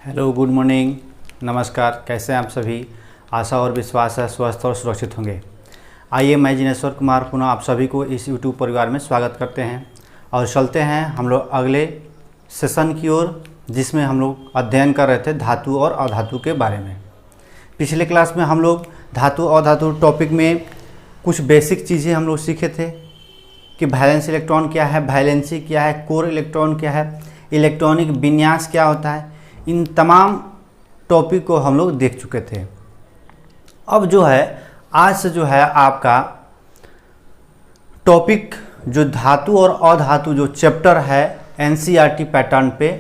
Hello, good morning, नमस्कार। कैसे हैं आप सभी? आशा और विश्वास है स्वस्थ और सुरक्षित होंगे। आइए, मैं जिनेश्वर कुमार पुनः आप सभी को इस यूट्यूब परिवार में स्वागत करते हैं और चलते हैं हम लोग अगले सेशन की ओर, जिसमें हम लोग अध्ययन कर रहे थे धातु और अधातु के बारे में। पिछले क्लास में हम लोग धातु और अधातु टॉपिक में कुछ बेसिक चीज़ें हम लोग सीखे थे कि वैलेंस इलेक्ट्रॉन क्या है, वैलेंसी क्या है, कोर इलेक्ट्रॉन क्या है, इलेक्ट्रॉनिक विन्यास क्या होता है। इन तमाम टॉपिक को हम लोग देख चुके थे। अब जो है आज से जो है आपका टॉपिक जो धातु और अधातु जो चैप्टर है एनसीईआरटी पैटर्न पे,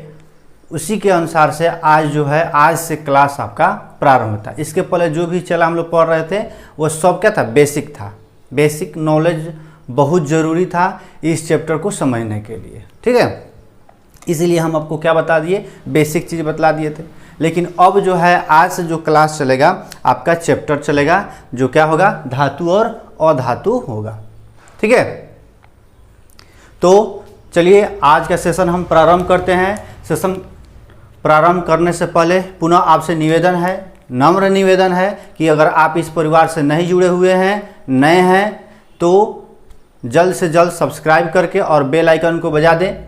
उसी के अनुसार से आज जो है आज से क्लास आपका प्रारंभ होता है। इसके पहले जो भी चला हम लोग पढ़ रहे थे वो सब क्या था, बेसिक था। बेसिक नॉलेज बहुत ज़रूरी था इस चैप्टर को समझने के लिए, ठीक है। इसीलिए हम आपको क्या बता दिए, बेसिक चीज़ बतला दिए थे। लेकिन अब जो है आज से जो क्लास चलेगा आपका चैप्टर चलेगा जो क्या होगा, धातु और अधातु होगा, ठीक है। तो चलिए आज का सेशन हम प्रारंभ करते हैं। सेशन प्रारंभ करने से पहले पुनः आपसे निवेदन है, नम्र निवेदन है कि अगर आप इस परिवार से नहीं जुड़े हुए हैं, नए हैं, तो जल्द से जल्द सब्सक्राइब करके और बेल आइकन को बजा दें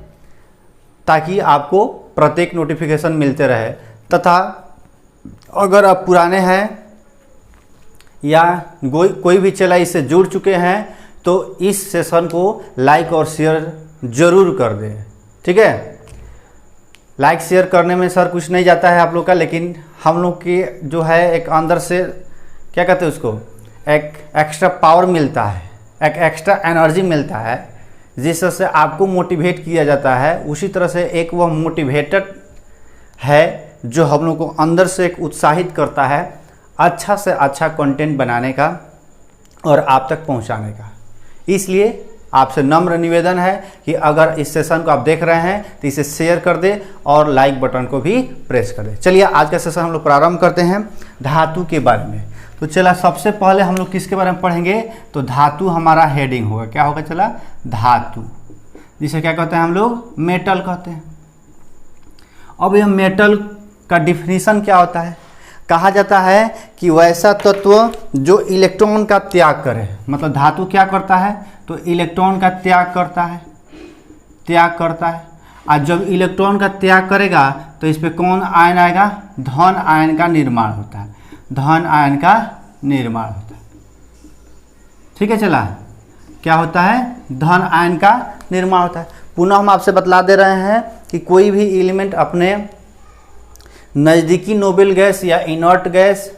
ताकि आपको प्रत्येक नोटिफिकेशन मिलते रहे। तथा अगर आप पुराने हैं या कोई भी चला इससे जुड़ चुके हैं तो इस सेशन को लाइक और शेयर ज़रूर कर दें, ठीक है। लाइक शेयर करने में सर कुछ नहीं जाता है आप लोग का, लेकिन हम लोग की जो है एक अंदर से क्या कहते हैं उसको, एक एक्स्ट्रा पावर मिलता है, एक एक्स्ट्रा एनर्जी मिलता है, जिससे आपको मोटिवेट किया जाता है। उसी तरह से एक वह मोटिवेटेड है जो हम लोग को अंदर से एक उत्साहित करता है अच्छा से अच्छा कंटेंट बनाने का और आप तक पहुंचाने का। इसलिए आपसे नम्र निवेदन है कि अगर इस सेशन को आप देख रहे हैं तो इसे शेयर कर दें और लाइक बटन को भी प्रेस कर दें। चलिए आज का सेशन हम लोग प्रारंभ करते हैं धातु के बारे में। तो चला सबसे पहले हम लोग किसके बारे में पढ़ेंगे, तो धातु हमारा हेडिंग होगा, क्या होगा, चला धातु, जिसे क्या कहते हैं हम लोग, मेटल कहते हैं। अब यह मेटल का डिफिनीशन क्या होता है, कहा जाता है कि वैसा तत्व जो इलेक्ट्रॉन का त्याग करे। मतलब धातु क्या करता है, तो इलेक्ट्रॉन का त्याग करता है। और जब इलेक्ट्रॉन का त्याग करेगा तो इस पर कौन आयन आएगा, धन आयन का निर्माण होता है, धन आयन का निर्माण होता है, ठीक है। चला क्या होता है, धन आयन का निर्माण होता है। पुनः हम आपसे बतला दे रहे हैं कि कोई भी एलिमेंट अपने नज़दीकी नोबेल गैस या इनर्ट गैस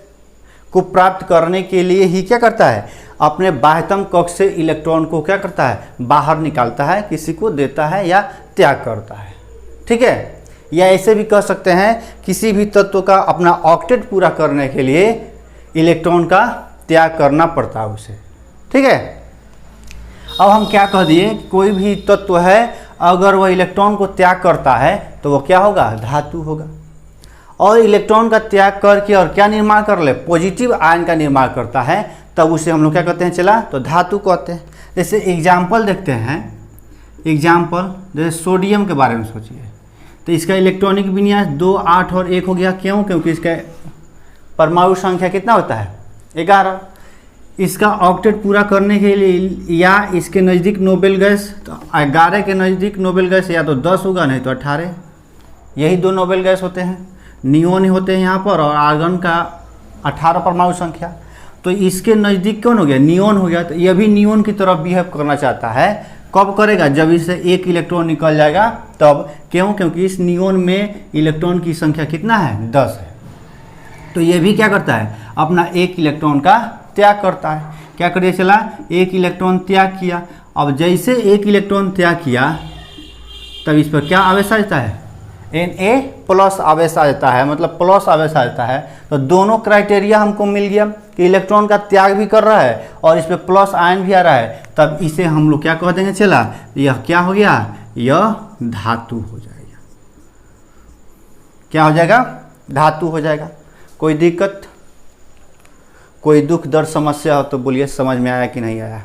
को प्राप्त करने के लिए ही क्या करता है, अपने बाह्यतम कक्ष से इलेक्ट्रॉन को क्या करता है, बाहर निकालता है, किसी को देता है या त्याग करता है, ठीक है। या ऐसे भी कह सकते हैं किसी भी तत्व का अपना ऑक्टेट पूरा करने के लिए इलेक्ट्रॉन का त्याग करना पड़ता है उसे, ठीक है। अब हम क्या कह दिए, कोई भी तत्व है अगर वह इलेक्ट्रॉन को त्याग करता है तो वह क्या होगा, धातु होगा। और इलेक्ट्रॉन का त्याग करके और क्या निर्माण कर ले, पॉजिटिव आयन का निर्माण करता है, तब उसे हम लोग क्या कहते हैं, चला तो धातु कहते हैं। जैसे एग्जाम्पल देखते हैं, एग्जाम्पल जैसे सोडियम के बारे में सोचिए, तो इसका इलेक्ट्रॉनिक विन्यास 2, 8 और 1 हो गया। क्यों, क्योंकि इसका परमाणु संख्या कितना होता है, 11। इसका ऑक्टेट पूरा करने के लिए या इसके नज़दीक नोबेल गैस, तो 11 के नज़दीक नोबेल गैस या तो 10 होगा, नहीं तो 18। यही 2 नोबेल गैस होते हैं, नियोन होते हैं यहाँ पर, और आर्गन का 18 परमाणु संख्या। तो इसके नज़दीक कौन हो गया, नियोन हो गया। तो यह भी नियोन की तरफ बिहेव करना चाहता है। कब करेगा, जब इससे एक इलेक्ट्रॉन निकल जाएगा तब। क्यों, क्योंकि इस नियोन में इलेक्ट्रॉन की संख्या कितना है, 10 है। तो ये भी क्या करता है, अपना एक इलेक्ट्रॉन का त्याग करता है। क्या करिए, चला एक इलेक्ट्रॉन त्याग किया। अब जैसे एक इलेक्ट्रॉन त्याग किया तब इस पर क्या आवेश आ जाता है, Na+ आवेश आ जाता है, मतलब प्लस आवेश आ जाता है। तो दोनों क्राइटेरिया हमको मिल गया कि इलेक्ट्रॉन का त्याग भी कर रहा है और इस पर प्लस आयन भी आ रहा है। तब इसे हम लोग क्या कह देंगे, चला यह क्या हो गया, यह धातु हो जाएगा। क्या हो जाएगा, धातु हो जाएगा। कोई दिक्कत, कोई दुख दर्द समस्या हो तो बोलिए, समझ में आया कि नहीं आया,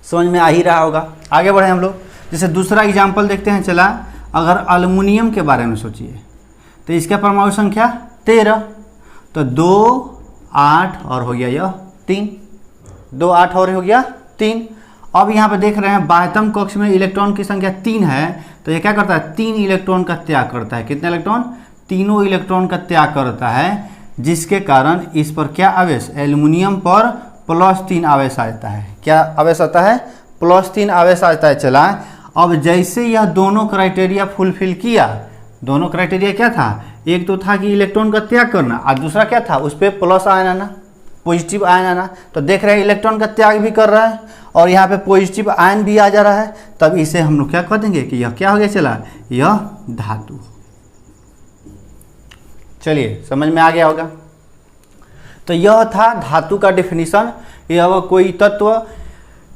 समझ में आ ही रहा होगा। आगे बढ़े हम लोग। जैसे दूसरा एग्जाम्पल देखते हैं, चला अगर एल्युमिनियम के बारे में सोचिए, तो इसका परमाणु संख्या 13, तो 2 8 और हो गया यह 3, 2 8 और हो गया 3। अब यहाँ पे देख रहे हैं बाह्यतम कक्ष में इलेक्ट्रॉन की संख्या 3 है, तो ये क्या करता है 3 इलेक्ट्रॉन का त्याग करता है। कितने इलेक्ट्रॉन? तीनों इलेक्ट्रॉन का त्याग करता है, जिसके कारण इस पर क्या आवेश, एल्युमिनियम पर +3 आवेश आ जाता है। क्या आवेश आता है? +3 आवेश आ जाता है। चला, अब जैसे यह दोनों क्राइटेरिया फुलफिल किया, दोनों क्राइटेरिया क्या था, एक तो था कि इलेक्ट्रॉन का त्याग करना और दूसरा क्या था, उस पर प्लस आयन आना, पॉजिटिव आयन आना। तो देख रहे हैं इलेक्ट्रॉन का त्याग भी कर रहा है और यहाँ पे पॉजिटिव आयन भी आ जा रहा है, तब इसे हम लोग क्या कह देंगे कि यह क्या हो गया, चला यह धातु। चलिए समझ में आ गया होगा। तो यह था धातु का डेफिनेशन। यह कोई तत्व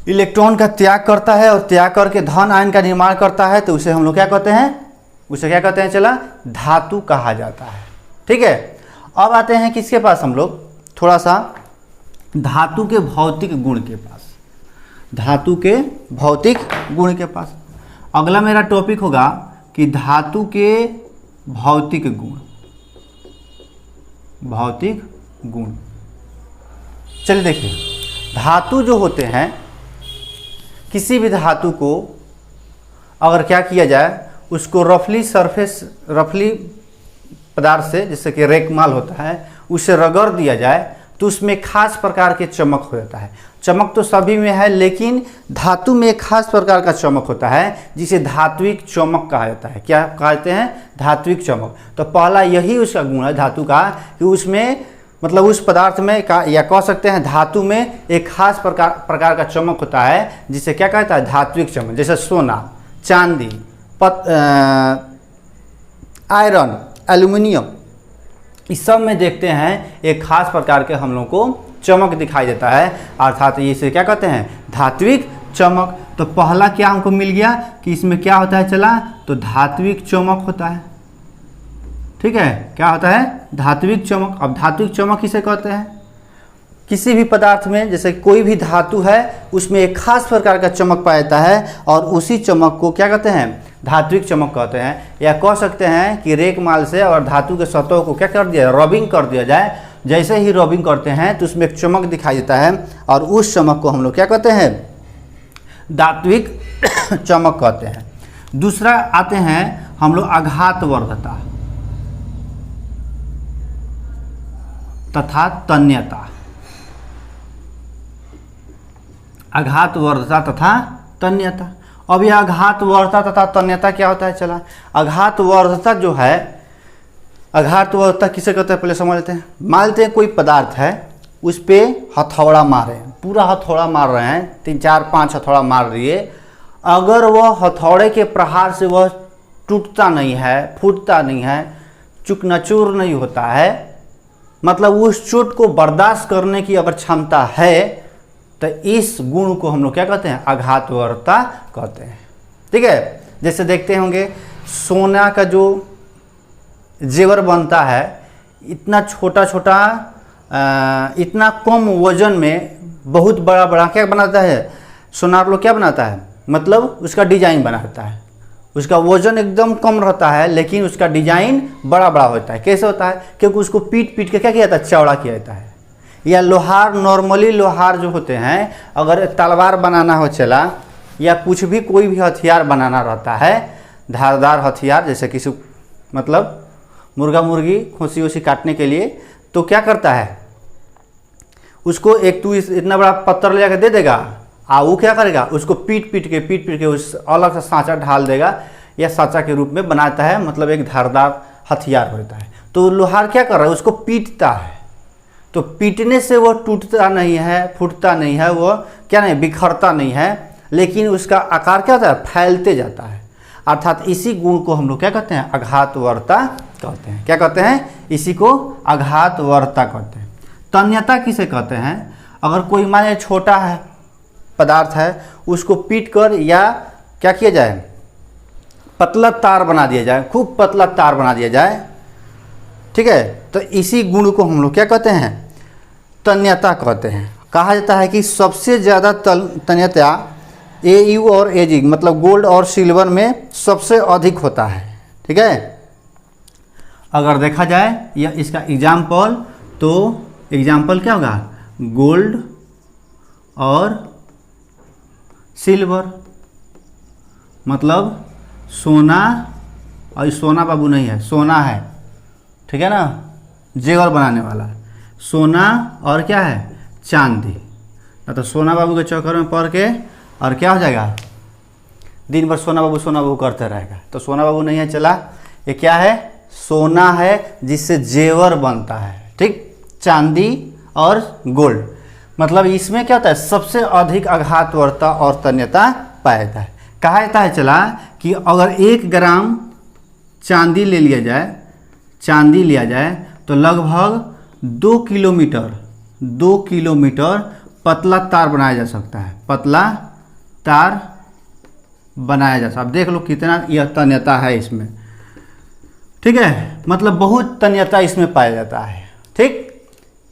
इलेक्ट्रॉन का त्याग करता है और त्याग करके धन आयन का निर्माण करता है, तो उसे हम लोग क्या कहते हैं, उसे क्या कहते हैं, चला धातु कहा जाता है। ठीक है, अब आते हैं किसके पास, हम लोग थोड़ा सा धातु के भौतिक गुण के पास, धातु के भौतिक गुण के पास। अगला मेरा टॉपिक होगा कि धातु के भौतिक गुण, भौतिक गुण। चलिए देखिए, धातु जो होते हैं, किसी भी धातु को अगर क्या किया जाए, उसको रफली पदार्थ से, जैसे कि रेकमाल होता है, उसे रगड़ दिया जाए तो उसमें खास प्रकार के चमक हो जाता है। चमक तो सभी में है, लेकिन धातु में एक खास प्रकार का चमक होता है जिसे धात्विक चमक कहा जाता है। क्या कहते हैं, धात्विक चमक। तो पहला यही उसका गुण है धातु का, कि उसमें मतलब उस पदार्थ में या कह सकते हैं धातु में एक खास प्रकार का चमक होता है, जिसे क्या कहता है, धात्विक चमक। जैसे सोना, चांदी, आयरन, एल्युमिनियम, इस सब में देखते हैं एक खास प्रकार के हम लोग को चमक दिखाई देता है, अर्थात इसे क्या कहते हैं, धात्विक चमक। तो पहला क्या हमको मिल गया कि इसमें क्या होता है, चला तो धात्विक चमक होता है। ठीक है, क्या होता है, धात्विक चमक। अब धात्विक चमक किसे कहते हैं, किसी भी पदार्थ में, जैसे कोई भी धातु है उसमें एक खास प्रकार का चमक पाया जाता है और उसी चमक को क्या कहते हैं, धात्विक चमक कहते हैं। या कह सकते हैं कि रेकमाल से और धातु के सतहों को क्या कर दिया, रबिंग कर दिया जाए। जैसे ही रबिंग करते हैं तो उसमें एक चमक दिखाई देता है और उस चमक को हम लोग क्या कहते हैं, धात्विक चमक कहते हैं। दूसरा आते हैं हम लोग आघातवर्धता तथा तन्यता। आघातवर्धता तथा तन्यता। अब यह आघातवर्धता तथा तन्यता क्या होता है, चला आघातवर्धता जो है, आघातवर्धता किसे कहते हैं पहले समझ लेते हैं। मान लेते हैं कोई पदार्थ है, उस पर हथौड़ा मार रहे हैं, पूरा हथौड़ा मार रहे हैं, 3 4 5 हथौड़ा मार दिए। अगर वह हथौड़े के प्रहार से वह टूटता नहीं है, फूटता नहीं है, चूकनाचूर नहीं होता है, मतलब उस चोट को बर्दाश्त करने की अगर क्षमता है, तो इस गुण को हम लोग क्या कहते हैं, आघातवर्धता कहते हैं। ठीक है, जैसे देखते होंगे सोना का जो जेवर बनता है, इतना छोटा छोटा इतना कम वजन में बहुत बड़ा बड़ा क्या बनाता है, सोनार लोग क्या बनाता है, मतलब उसका डिजाइन बनाता है। उसका वजन एकदम कम रहता है लेकिन उसका डिजाइन बड़ा बड़ा होता है। कैसे होता है, क्योंकि उसको पीट पीट के क्या किया जाता है, चौड़ा किया जाता है। या लोहार, नॉर्मली लोहार जो होते हैं, अगर तलवार बनाना हो चला, या कुछ भी कोई भी हथियार बनाना रहता है, धारदार हथियार, जैसे किसी मतलब मुर्गा मुर्गी खोसी वोसी काटने के लिए, तो क्या करता है, उसको एक तू इतना बड़ा पत्थर ले जाकर दे देगा, वो क्या करेगा, उसको पीट पीट के उस अलग सा सांचा ढाल देगा या सांचा के रूप में बनाता है, मतलब एक धारदार हथियार होता है। तो लोहार क्या कर रहा है, उसको पीटता है। तो पीटने से वो टूटता नहीं है, फूटता नहीं है, वो क्या नहीं, बिखरता नहीं है, लेकिन उसका आकार क्या होता है, फैलते जाता है। अर्थात इसी गुण को हम लोग क्या कहते हैं, आघातवर्धता कहते हैं। क्या कहते हैं, इसी को आघातवर्धता कहते हैं। तन्यता किसे कहते हैं, अगर कोई माने छोटा है पदार्थ है, उसको पीट कर या क्या किया जाए, पतला तार बना दिया जाए, खूब पतला तार बना दिया जाए। ठीक है, तो इसी गुण को हम लोग क्या कहते हैं, तन्यता कहते हैं। कहा जाता है कि सबसे ज़्यादा तन्यता AU और AG मतलब गोल्ड और सिल्वर में सबसे अधिक होता है। ठीक है, अगर देखा जाए या इसका एग्जाम्पल, तो एग्जाम्पल क्या होगा, गोल्ड और सिल्वर, मतलब सोना, और सोना बाबू नहीं है, सोना है, ठीक है ना, जेवर बनाने वाला, सोना और क्या है, चांदी। ना तो सोना बाबू के चक्कर में पड़ के और क्या हो जाएगा, दिन भर सोना बाबू करते रहेगा। तो सोना बाबू नहीं है, चला, ये क्या है, सोना है जिससे जेवर बनता है, ठीक, चांदी और गोल्ड। मतलब इसमें क्या होता है, सबसे अधिक आघातवर्ता और तन्यता पाया जाता है। कहा जाता है चला कि अगर 1 ग्राम चांदी ले लिया जाए, चांदी लिया जाए तो लगभग 2 किलोमीटर पतला तार बनाया जा सकता है, पतला तार बनाया जा सकता है। अब देख लो कितना यह तन्यता है इसमें, ठीक है, मतलब बहुत तन्यता इसमें पाया जाता है, ठीक।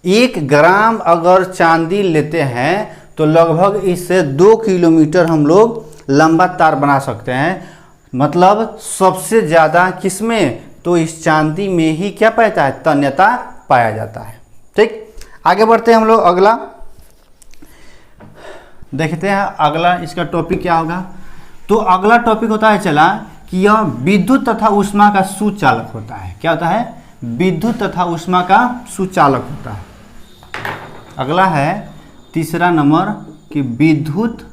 1 ग्राम अगर चांदी लेते हैं तो लगभग इससे 2 किलोमीटर हम लोग लंबा तार बना सकते हैं। मतलब सबसे ज़्यादा किसमें, तो इस चांदी में ही क्या पाया जाता है, तन्यता पाया जाता है, ठीक। आगे बढ़ते हैं हम लोग, अगला देखते हैं, अगला इसका टॉपिक क्या होगा। तो अगला टॉपिक होता है चला कि यह विद्युत तथा ऊष्मा का सुचालक होता है। क्या होता है, विद्युत तथा ऊष्मा का सुचालक होता है। अगला है तीसरा नंबर कि विद्युत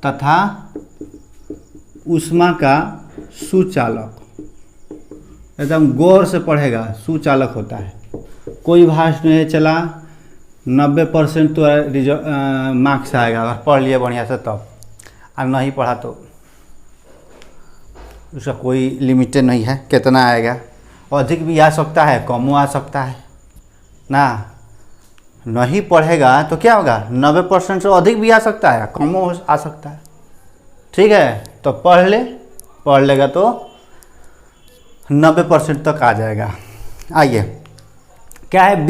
तथा ऊष्मा का सुचालक, एकदम गौर से पढ़ेगा, सुचालक होता है। कोई भाषण नहीं चला, 90% तो मार्क्स आएगा अगर पढ़ लिए बढ़िया से तब, और नहीं पढ़ा तो उसका कोई लिमिटेड नहीं है कितना आएगा, अधिक भी आ सकता है, कम आ सकता है ना। नहीं पढ़ेगा तो क्या होगा, 90% से अधिक भी आ सकता है, कम आ सकता है, ठीक है। तो पढ़ लेगा तो 90% तक आ जाएगा। आइए, क्या है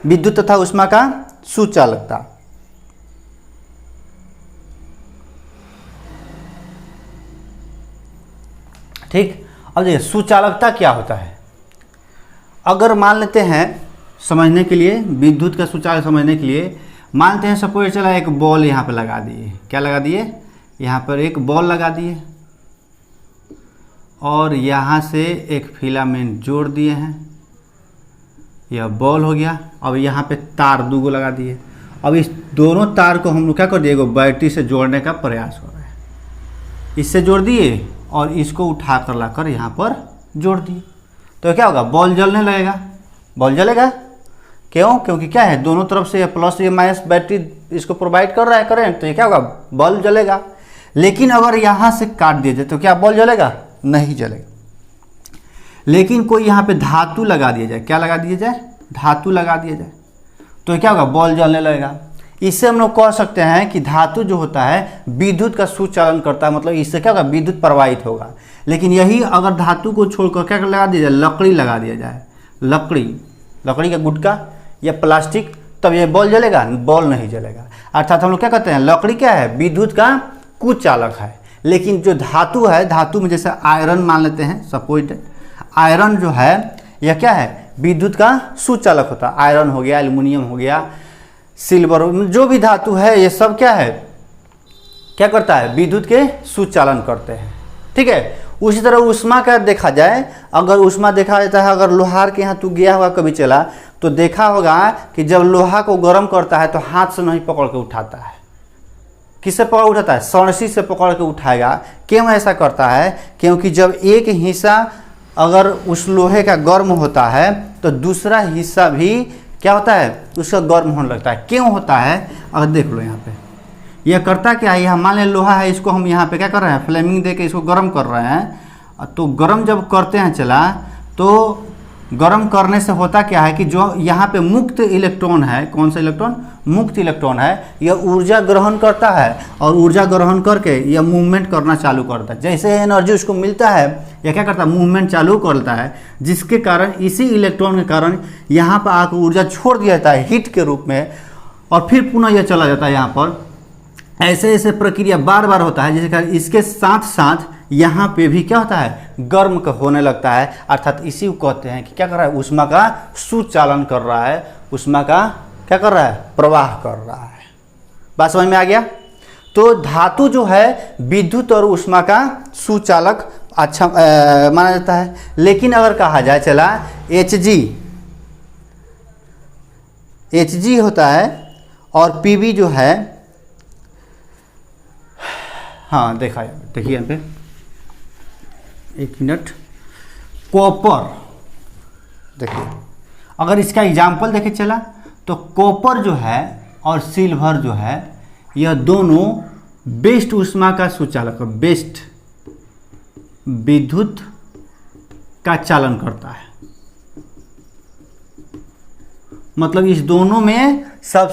विद्युत तथा ऊष्मा का सुचालकता। ठीक, अब देखिए सुचालकता क्या होता है। अगर मान लेते हैं समझने के लिए, विद्युत का सुचालक समझने के लिए मानते हैं सपोज चला एक बॉल यहाँ पे लगा दिए, क्या लगा दिए, यहाँ पर एक बॉल लगा दिए और यहाँ से एक फिलामेंट जोड़ दिए हैं, यह बॉल हो गया। अब यहाँ पे तार 2 लगा दिए। अब इस दोनों तार को हम लोग क्या कर दिए, बैटरी से जोड़ने का प्रयास कर रहे हैं। इससे जोड़ दिए और इसको उठा कर लाकर यहाँ पर जोड़ दिए, तो क्या होगा, बॉल जलने लगेगा। बॉल जलेगा क्यों, क्योंकि क्या है, दोनों तरफ से प्लस या माइनस बैटरी इसको प्रोवाइड कर रहा है करंट, तो ये क्या होगा, बल्ब जलेगा। लेकिन अगर यहाँ से काट दिया जाए तो क्या बल्ब जलेगा, नहीं जलेगा। लेकिन कोई यहाँ पे धातु लगा दिया जाए, क्या लगा दिया जाए, धातु लगा दिया जाए, तो क्या होगा, बॉल जलने लगेगा। इससे हम लोग कह सकते हैं कि धातु जो होता है विद्युत का सुचालन करता है, मतलब इससे क्या होगा, विद्युत प्रवाहित होगा। लेकिन यही अगर धातु को छोड़कर क्या लगा दिया जाए, लकड़ी लगा दिया जाए, लकड़ी का गुटका या प्लास्टिक, तब ये बॉल जलेगा, बॉल नहीं जलेगा। अर्थात हम लोग क्या कहते हैं, लकड़ी क्या है, विद्युत का कुचालक है। लेकिन जो धातु है, धातु में जैसे आयरन मान लेते हैं सपोज, आयरन जो है यह क्या है, विद्युत का सुचालक होता है। आयरन हो गया, एल्युमिनियम हो गया, सिल्वर, जो भी धातु है ये सब क्या है, क्या करता है, विद्युत के सुचालन करते हैं, ठीक है। उसी तरह ऊष्मा का देखा जाए, अगर ऊष्मा देखा जाता है, अगर लोहार के यहाँ तू गया होगा कभी चला तो देखा होगा कि जब लोहा को गर्म करता है तो हाथ से नहीं पकड़ के उठाता है, किससे पकड़ उठाता है, सणसी से पकड़ के उठाएगा। क्यों ऐसा करता है, क्योंकि जब एक हिस्सा अगर उस लोहे का गर्म होता है तो दूसरा हिस्सा भी क्या होता है, उसका गर्म होने लगता है। क्यों होता है, अगर देख लो यहाँ पे यह करता क्या है, यह मान लें लोहा है, इसको हम यहाँ पे क्या कर रहे हैं, फ्लेमिंग दे के इसको गर्म कर रहे हैं। तो गर्म जब करते हैं चला, तो गर्म करने से होता क्या है कि जो यहाँ पे मुक्त इलेक्ट्रॉन है, कौन सा इलेक्ट्रॉन, मुक्त इलेक्ट्रॉन है, यह ऊर्जा ग्रहण करता है और ऊर्जा ग्रहण करके यह मूवमेंट करना चालू करता है। जैसे एनर्जी उसको मिलता है, यह क्या करता है, मूवमेंट चालू करता है, जिसके कारण इसी इलेक्ट्रॉन के कारण यहाँ पर आकर ऊर्जा छोड़ दिया जाता है हीट के रूप में, और फिर पुनः यह चला जाता है यहाँ पर। ऐसे ऐसे प्रक्रिया बार बार होता है, जिसके कारण इसके साथ साथ यहाँ पे भी क्या होता है, गर्म होने लगता है, अर्थात इसी को कहते हैं कि क्या कर रहा है, ऊष्मा का सुचालन कर रहा है, ऊष्मा का क्या कर रहा है, प्रवाह कर रहा है। बात समझ में आ गया। तो धातु जो है विद्युत और ऊष्मा का सुचालक अच्छा माना जाता है। लेकिन अगर कहा जाए चला Hg होता है और Pb जो है, हाँ देखा देखिए यहाँ पे, एक मिनट, कॉपर, देखिए अगर इसका एग्जाम्पल देखे चला तो कॉपर जो है और सिल्वर जो है यह दोनों बेस्ट ऊष्मा का सुचालक, बेस्ट विद्युत का चालन करता है। मतलब इस दोनों में सब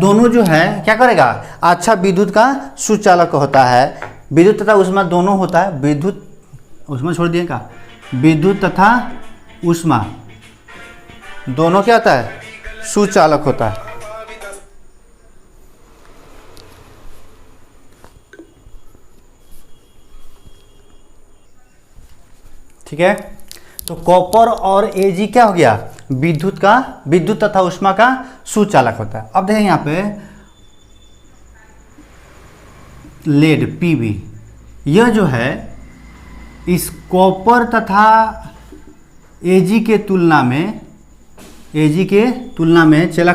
दोनों जो है क्या करेगा, अच्छा विद्युत का सुचालक होता है। विद्युत तथा ऊष्मा दोनों होता है, विद्युत ऊष्मा छोड़ दिए का, विद्युत तथा ऊष्मा दोनों क्या होता है, सुचालक होता है। ठीक है, तो कॉपर और Ag क्या हो गया, विद्युत तथा ऊष्मा का सुचालक होता है। अब देखें यहाँ पे लेड Pb, यह जो है इस कॉपर तथा Ag के तुलना में चला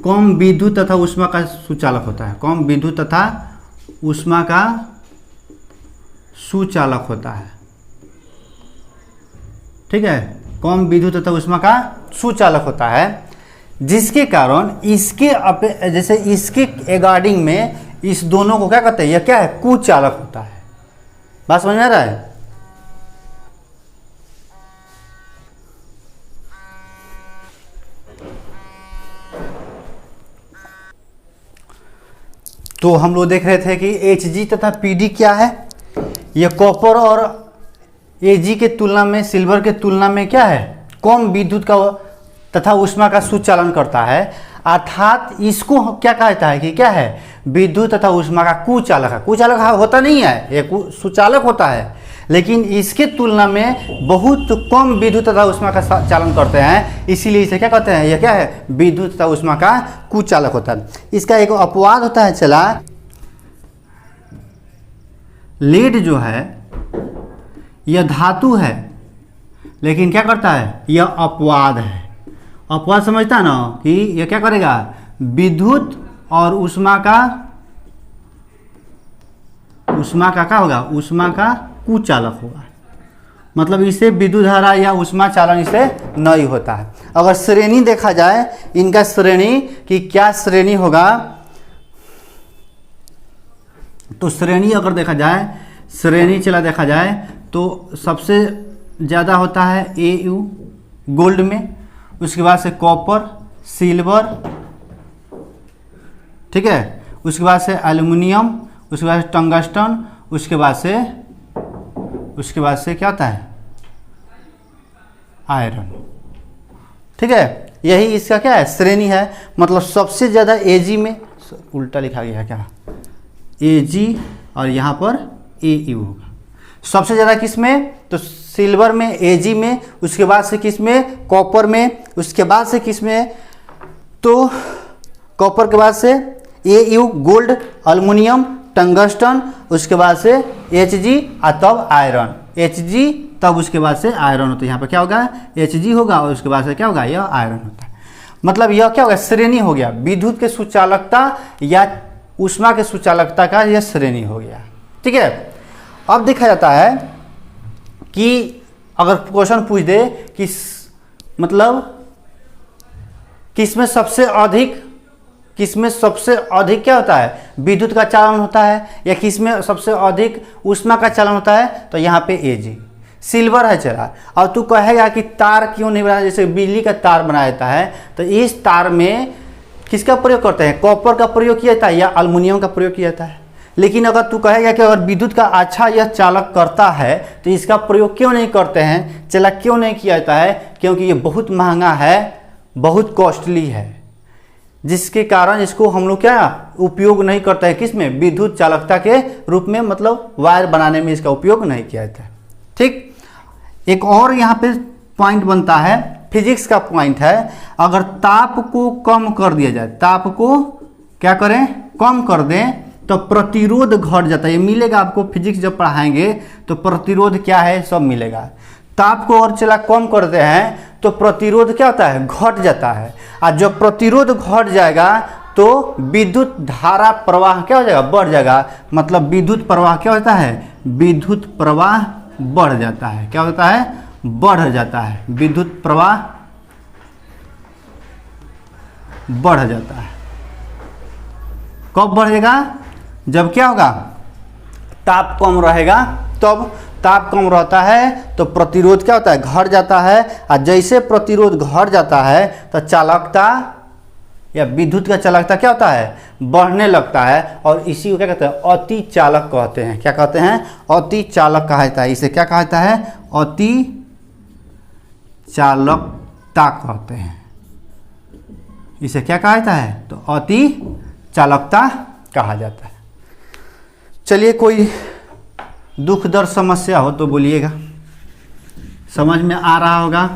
कम विद्युत तथा ऊष्मा का सुचालक होता है, कम विद्युत तथा ऊष्मा का सुचालक होता है। ठीक है, कम विद्युत तथा ऊष्मा का सुचालक होता है, जिसके कारण इसके जैसे इसके एगार्डिंग में इस दोनों को क्या कहते हैं, यह क्या है, कुचालक होता है। बात समझ में आ रहा है। तो हम लोग देख रहे थे कि Hg तथा Pd क्या है, यह कॉपर और Ag के तुलना में, सिल्वर के तुलना में क्या है, कम विद्युत का तथा ऊष्मा का सुचालन करता है। अर्थात इसको क्या कहता है कि क्या है, विद्युत तथा ऊष्मा का कुचालक है। कुचालक होता नहीं है, ये सुचालक होता है, लेकिन इसके तुलना में बहुत कम विद्युत तथा ऊष्मा का चालन करते हैं, इसीलिए इसे क्या कहते हैं, यह क्या है, विद्युत तथा ऊष्मा का कुचालक होता है। इसका एक अपवाद होता है चला, लेड जो है यह धातु है, लेकिन क्या करता है, यह अपवाद है। अपवाद समझता है ना, कि यह क्या करेगा, विद्युत और ऊष्मा का क्या होगा, ऊष्मा का कुचालक होगा। मतलब इसे विद्युत धारा या ऊष्मा चालन इसे नहीं होता है। अगर श्रेणी देखा जाए, इनका श्रेणी कि क्या श्रेणी होगा, तो श्रेणी अगर देखा जाए, श्रेणी चला देखा जाए तो सबसे ज़्यादा होता है Au गोल्ड में, उसके बाद से कॉपर, सिल्वर, ठीक है, उसके बाद से एल्युमिनियम, उसके बाद से टंगस्टन, उसके बाद से क्या होता है, आयरन। ठीक है, यही इसका क्या है, श्रेणी है। मतलब सबसे ज़्यादा Ag में, उल्टा लिखा गया है क्या, Ag और यहाँ पर Au होगा। सबसे ज़्यादा किस में, तो सिल्वर में, Ag में, उसके बाद से किस में, कॉपर में, उसके बाद से किस में, तो कॉपर के बाद से Au गोल्ड, एल्युमिनियम, टंगस्टन, उसके बाद से Hg और तब आयरन, Hg तब उसके बाद से आयरन होता है। यहाँ पर क्या होगा, Hg होगा और उसके बाद से क्या होगा, यह आयरन होता है। मतलब यह क्या होगा, श्रेणी हो गया, विद्युत के सुचालकता या ऊष्मा के सुचालकता का यह श्रेणी हो गया। ठीक है, अब देखा जाता है कि अगर क्वेश्चन पूछ दे कि मतलब किसमें सबसे अधिक क्या होता है, विद्युत का चालन होता है, या किसमें सबसे अधिक ऊष्मा का चालन होता है, तो यहाँ पे Ag, सिल्वर है चला। और तू कहेगा कि तार क्यों नहीं बनाया, जैसे बिजली का तार बनाया जाता है, तो इस तार में किसका प्रयोग करते हैं, कॉपर का प्रयोग किया जाता है या एल्युमिनियम का प्रयोग किया जाता है। लेकिन अगर तू कहेगा कि अगर विद्युत का अच्छा यह चालक करता है तो इसका प्रयोग क्यों नहीं करते हैं, चला क्यों नहीं किया जाता है, क्योंकि ये बहुत महंगा है, बहुत कॉस्टली है। जिसके कारण इसको हम लोग क्या उपयोग नहीं करते हैं, किसमें, विद्युत चालकता के रूप में, मतलब वायर बनाने में इसका उपयोग नहीं किया जाता है। ठीक, एक और यहाँ पे पॉइंट बनता है, फिजिक्स का पॉइंट है, अगर ताप को कम कर दिया जाए, ताप को क्या करें, कम कर दें, तो प्रतिरोध घट जाता है। ये मिलेगा आपको, फिजिक्स जब पढ़ाएंगे तो प्रतिरोध क्या है सब मिलेगा। ताप को और चला कम करते हैं तो प्रतिरोध क्या होता है, घट जाता है। और जब प्रतिरोध घट जाएगा तो विद्युत धारा प्रवाह क्या हो जाएगा, बढ़ जाएगा। मतलब विद्युत प्रवाह क्या होता है, विद्युत प्रवाह बढ़ जाता है। क्या होता है, बढ़ जाता है, विद्युत प्रवाह बढ़ जाता है। कब बढ़ेगा, जब क्या होगा, ताप कम रहेगा, तब ताप कम रहता है तो प्रतिरोध क्या होता है, घट जाता है। और जैसे प्रतिरोध घट जाता है तो चालकता या विद्युत का चालकता क्या होता है, बढ़ने लगता है। और इसी को क्या कहते हैं, अति चालक कहते हैं। क्या कहते हैं, अति चालक कहा जाता है। इसे क्या कहा जाता है, अति चालकता कहते हैं। इसे क्या कहा जाता है, तो अति चालकता कहा जाता है। चलिए, कोई दुख दर्द समस्या हो तो बोलिएगा, समझ में आ रहा होगा।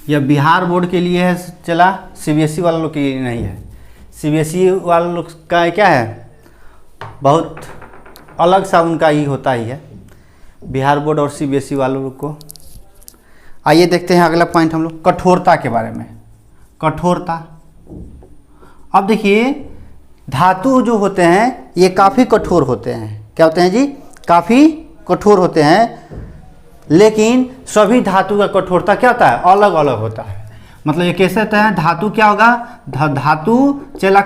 यह बिहार बोर्ड के लिए है चला, सीबीएसई वाले लोग के लिए नहीं है। सीबीएसई वाले लोग का क्या है, बहुत अलग सा उनका ही होता ही है, बिहार बोर्ड और सीबीएसई वालों लोग को। आइए देखते हैं अगला पॉइंट हम लोग, कठोरता के बारे में। कठोरता, अब देखिए धातु जो होते हैं ये काफ़ी कठोर होते हैं। क्या होते हैं जी, काफ़ी कठोर होते हैं। लेकिन सभी धातु का कठोरता क्या होता है, अलग अलग होता है। मतलब ये कैसे होता है, धातु क्या होगा, धातु चला